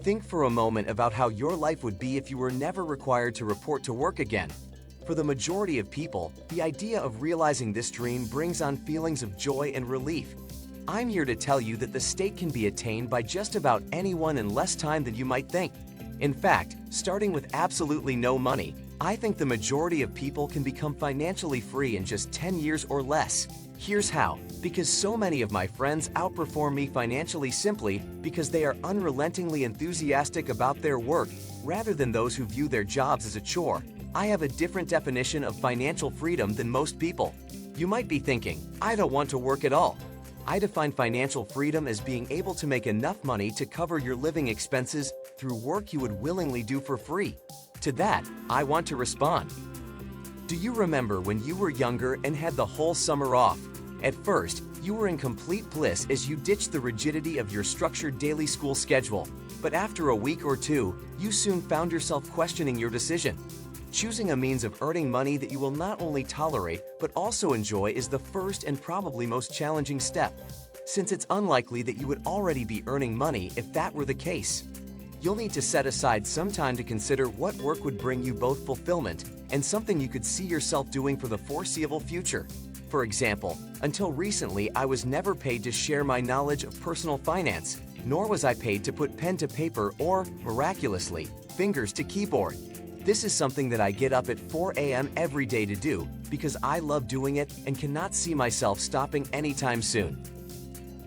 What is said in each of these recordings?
Think for a moment about how your life would be if you were never required to report to work again. For the majority of people, the idea of realizing this dream brings on feelings of joy and relief. I'm here to tell you that the state can be attained by just about anyone in less time than you might think. In fact, starting with absolutely no money, I think the majority of people can become financially free in just 10 years or less. Here's how. Because so many of my friends outperform me financially simply because they are unrelentingly enthusiastic about their work rather than those who view their jobs as a chore. I have a different definition of financial freedom than most people. You might be thinking, I don't want to work at all. I define financial freedom as being able to make enough money to cover your living expenses through work you would willingly do for free. To that, I want to respond. Do you remember when you were younger and had the whole summer off? At first, you were in complete bliss as you ditched the rigidity of your structured daily school schedule. But after a week or two, you soon found yourself questioning your decision. Choosing a means of earning money that you will not only tolerate but also enjoy is the first and probably most challenging step, since it's unlikely that you would already be earning money if that were the case. You'll need to set aside some time to consider what work would bring you both fulfillment and something you could see yourself doing for the foreseeable future. For example, until recently, I was never paid to share my knowledge of personal finance, nor was I paid to put pen to paper or, miraculously, fingers to keyboard. This is something that I get up at 4 a.m. every day to do because I love doing it and cannot see myself stopping anytime soon.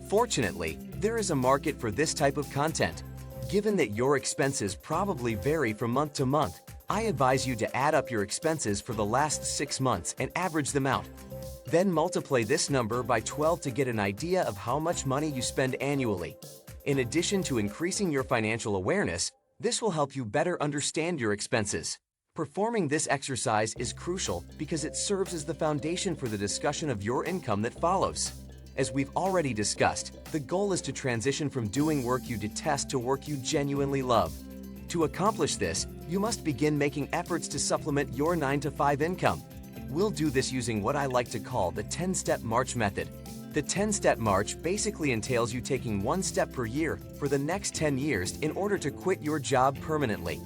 Fortunately, there is a market for this type of content. Given that your expenses probably vary from month to month, I advise you to add up your expenses for the last 6 months and average them out. Then multiply this number by 12 to get an idea of how much money you spend annually. In addition to increasing your financial awareness, this will help you better understand your expenses. Performing this exercise is crucial because it serves as the foundation for the discussion of your income that follows. As we've already discussed, the goal is to transition from doing work you detest to work you genuinely love. To accomplish this, you must begin making efforts to supplement your 9-to-5 income. We'll do this using what I like to call the 10-step march method. The 10-step march basically entails you taking 1 step per year for the next 10 years in order to quit your job permanently.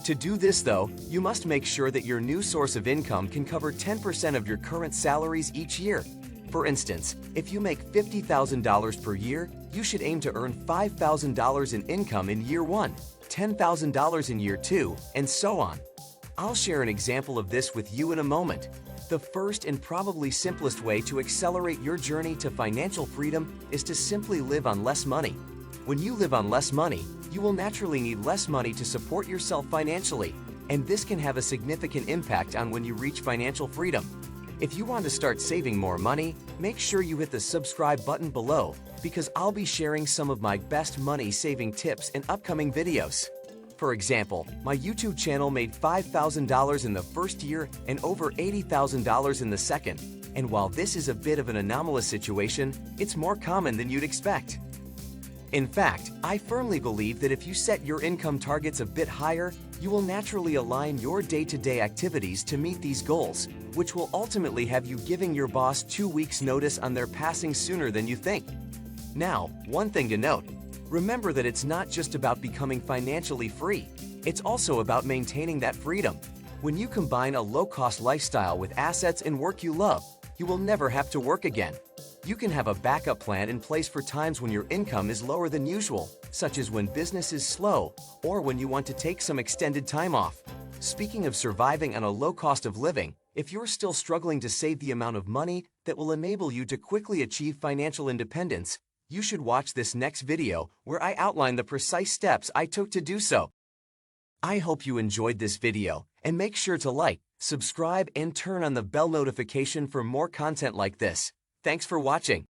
To do this, though, you must make sure that your new source of income can cover 10% of your current salaries each year. For instance, if you make $50,000 per year, you should aim to earn $5,000 in income in year 1, $10,000 in year 2, and so on. I'll share an example of this with you in a moment. The first and probably simplest way to accelerate your journey to financial freedom is to simply live on less money. When you live on less money, you will naturally need less money to support yourself financially, and this can have a significant impact on when you reach financial freedom. If you want to start saving more money, make sure you hit the subscribe button below because I'll be sharing some of my best money-saving tips in upcoming videos. For example, my YouTube channel made $5,000 in the first year and over $80,000 in the second. And while this is a bit of an anomalous situation, it's more common than you'd expect. In fact, I firmly believe that if you set your income targets a bit higher, you will naturally align your day-to-day activities to meet these goals, which will ultimately have you giving your boss 2 weeks' notice on their passing sooner than you think. Now, one thing to note. Remember that it's not just about becoming financially free. It's also about maintaining that freedom. When you combine a low-cost lifestyle with assets and work you love, you will never have to work again. You can have a backup plan in place for times when your income is lower than usual, such as when business is slow or when you want to take some extended time off. Speaking of surviving on a low cost of living, if you're still struggling to save the amount of money that will enable you to quickly achieve financial independence, you should watch this next video where I outline the precise steps I took to do so. I hope you enjoyed this video, and make sure to like, subscribe, and turn on the bell notification for more content like this. Thanks for watching.